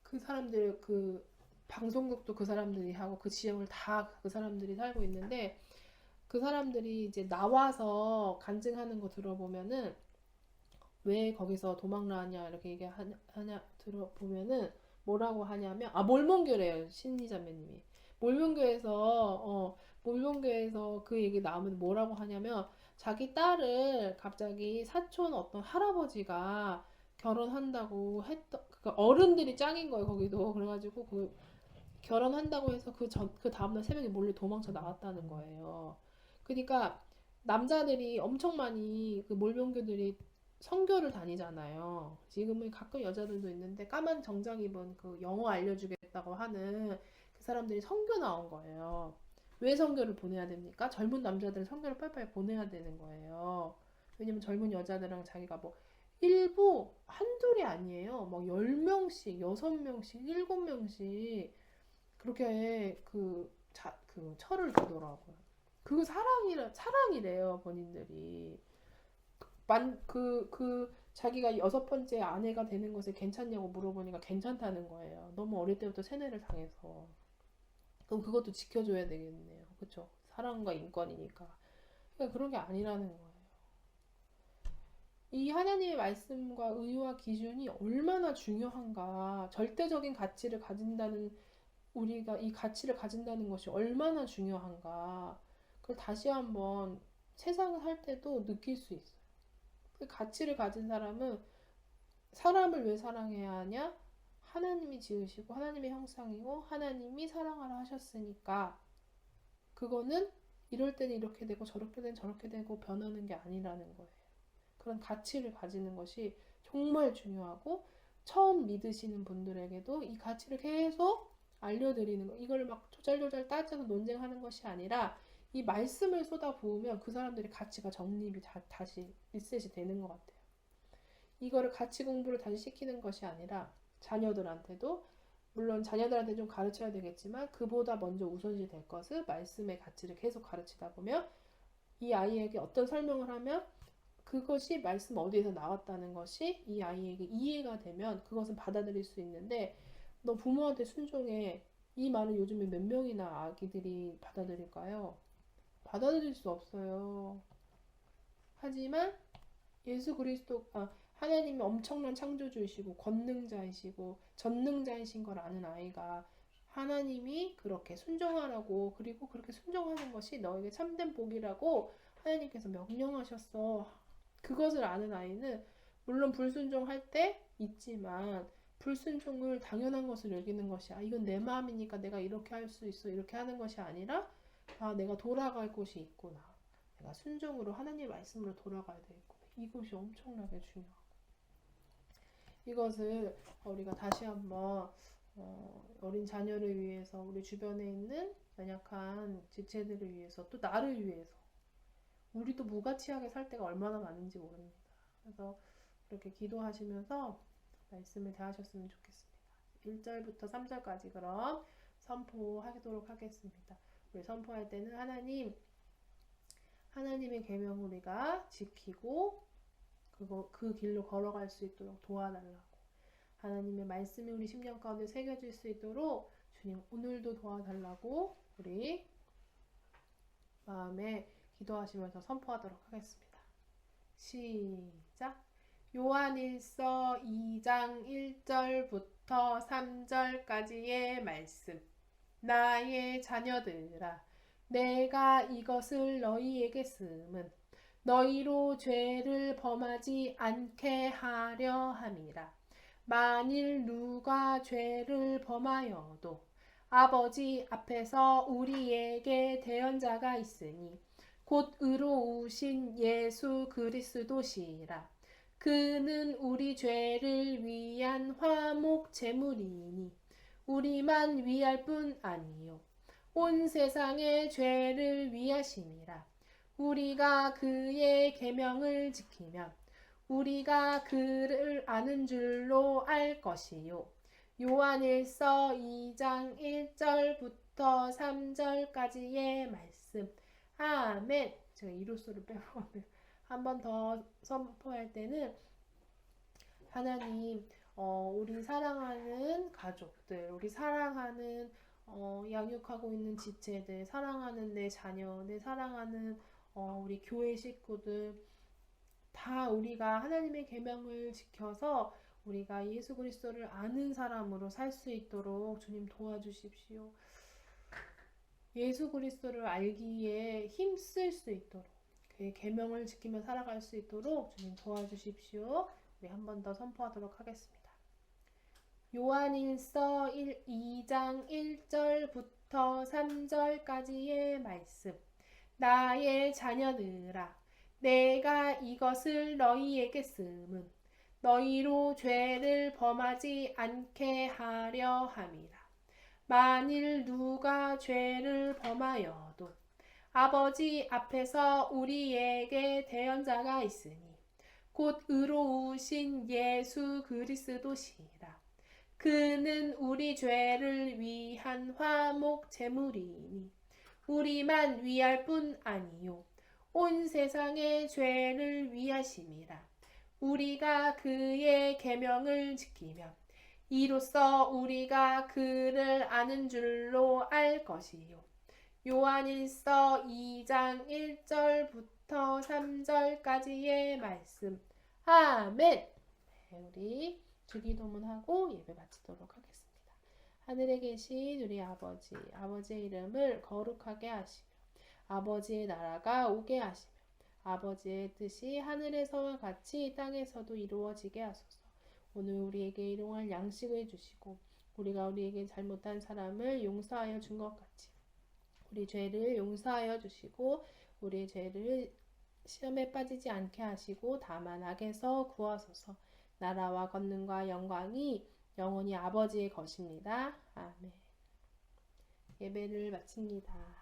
그 사람들 그 방송국도 그 사람들이 하고 그 지역을 다 그 사람들이 살고 있는데 그 사람들이 이제 나와서 간증하는 거 들어보면은 왜 거기서 도망 나왔냐 이렇게 얘기하냐 들어보면은 뭐라고 하냐면 몰몬교래요 신리자매님이 몰몬교에서 그 얘기 나오면 뭐라고 하냐면 자기 딸을 갑자기 사촌 어떤 할아버지가 결혼한다고 했던 그 어른들이 짱인 거예요 거기도 그래가지고 그 결혼한다고 해서 그 다음날 새벽에 몰래 도망쳐 나왔다는 거예요. 그러니까 남자들이 엄청 많이 그 몰병교들이 선교를 다니잖아요. 지금은 가끔 여자들도 있는데 까만 정장 입은 그 영어 알려주겠다고 하는 그 사람들이 선교 나온 거예요. 왜 선교를 보내야 됩니까? 젊은 남자들은 선교를 빨리빨리 보내야 되는 거예요. 왜냐면 젊은 여자들랑 자기가 뭐 일부 한둘이 아니에요. 막 10명씩, 6명씩, 7명씩 그렇게 그 철을 두더라고요. 그거 사랑이래요, 본인들이. 자기가 6번째 아내가 되는 것에 괜찮냐고 물어보니까 괜찮다는 거예요. 너무 어릴 때부터 세뇌를 당해서. 그럼 그것도 지켜줘야 되겠네요. 그쵸? 사랑과 인권이니까. 그러니까 그런 게 아니라는 거예요. 이 하나님의 말씀과 의와 기준이 얼마나 중요한가. 절대적인 가치를 가진다는, 우리가 이 가치를 가진다는 것이 얼마나 중요한가. 그걸 다시 한번 세상을 살 때도 느낄 수 있어요. 그 가치를 가진 사람은 사람을 왜 사랑해야 하냐? 하나님이 지으시고 하나님의 형상이고 하나님이 사랑하라 하셨으니까 그거는 이럴 때는 이렇게 되고 저럴 때는 저렇게 되고 변하는 게 아니라는 거예요. 그런 가치를 가지는 것이 정말 중요하고 처음 믿으시는 분들에게도 이 가치를 계속 알려드리는 거. 이걸 막 조잘조잘 따져서 논쟁하는 것이 아니라 이 말씀을 쏟아부으면 그 사람들의 가치가 정립이 다시 리셋이 되는 것 같아요. 이거를 가치 공부를 다시 시키는 것이 아니라 자녀들한테도, 물론 자녀들한테 좀 가르쳐야 되겠지만 그보다 먼저 우선시 될 것은 말씀의 가치를 계속 가르치다 보면 이 아이에게 어떤 설명을 하면 그것이 말씀 어디에서 나왔다는 것이 이 아이에게 이해가 되면 그것은 받아들일 수 있는데, 너 부모한테 순종해, 이 말을 요즘에 몇 명이나 아기들이 받아들일까요? 받아들일 수 없어요. 하지만 예수 그리스도, 하나님이 엄청난 창조주이시고 권능자이시고 전능자이신 걸 아는 아이가 하나님이 그렇게 순종하라고, 그리고 그렇게 순종하는 것이 너에게 참된 복이라고 하나님께서 명령하셨어. 그것을 아는 아이는 물론 불순종할 때 있지만 불순종을 당연한 것을 여기는 것이, 이건 내 마음이니까 내가 이렇게 할 수 있어, 이렇게 하는 것이 아니라, 내가 돌아갈 곳이 있구나, 내가 순종으로 하나님의 말씀으로 돌아가야 되겠구나. 이것이 엄청나게 중요하고, 이것을 우리가 다시 한번 어린 자녀를 위해서, 우리 주변에 있는 연약한 지체들을 위해서, 또 나를 위해서, 우리도 무가치하게 살 때가 얼마나 많은지 모릅니다. 그래서 그렇게 기도하시면서 말씀을 대하셨으면 좋겠습니다. 1절부터 3절까지 그럼 선포하도록 하겠습니다. 우리 선포할 때는 하나님의 계명 우리가 지키고 그 길로 걸어갈 수 있도록 도와달라고, 하나님의 말씀이 우리 심령 가운데 새겨질 수 있도록 주님 오늘도 도와달라고 우리 마음에 기도하시면서 선포하도록 하겠습니다. 시작. 요한일서 2장 1절부터 3절까지의 말씀. 나의 자녀들아, 내가 이것을 너희에게 쓰면 너희로 죄를 범하지 않게 하려 함이라. 만일 누가 죄를 범하여도 아버지 앞에서 우리에게 대언자가 있으니 곧 의로우신 예수 그리스도시라. 그는 우리 죄를 위한 화목 제물이니 우리만 위할 뿐 아니요 온 세상의 죄를 위하심이라. 우리가 그의 계명을 지키면 우리가 그를 아는 줄로 알 것이요. 요한일서 2장 1절부터 3절까지의 말씀. 아멘. 제가 이로써를 빼먹었네요. 한 번 더 선포할 때는 하나님, 우리 사랑하는 가족들, 우리 사랑하는 양육하고 있는 지체들, 사랑하는 내 자녀, 내 사랑하는 우리 교회 식구들, 다 우리가 하나님의 계명을 지켜서 우리가 예수 그리스도를 아는 사람으로 살 수 있도록 주님 도와주십시오. 예수 그리스도를 알기에 힘쓸 수 있도록, 그의 계명을 지키며 살아갈 수 있도록 주님 도와주십시오. 우리 한 번 더 선포하도록 하겠습니다. 요한일서 2장 1절부터 3절까지의 말씀. 나의 자녀들아, 내가 이것을 너희에게 쓰면 너희로 죄를 범하지 않게 하려 함이라. 만일 누가 죄를 범하여도 아버지 앞에서 우리에게 대언자가 있으니 곧 의로우신 예수 그리스도시라. 그는 우리 죄를 위한 화목 제물이니 우리만 위할 뿐 아니요 온 세상의 죄를 위하심이라. 우리가 그의 계명을 지키면 이로써 우리가 그를 아는 줄로 알 것이요. 요한일서 2장 1절부터 3절까지의 말씀. 아멘. 네, 우리 주기도문하고 예배 마치도록 하겠습니다. 하늘에 계신 우리 아버지, 아버지의 이름을 거룩하게 하시며 아버지의 나라가 오게 하시며 아버지의 뜻이 하늘에서와 같이 땅에서도 이루어지게 하소서. 오늘 우리에게 일용할 양식을 주시고 우리가 우리에게 잘못한 사람을 용서하여 준 것 같이 우리 죄를 용서하여 주시고 우리 죄를 시험에 빠지지 않게 하시고 다만 악에서 구하소서. 나라와 권능과 영광이 영원히 아버지의 것입니다. 아멘. 예배를 마칩니다.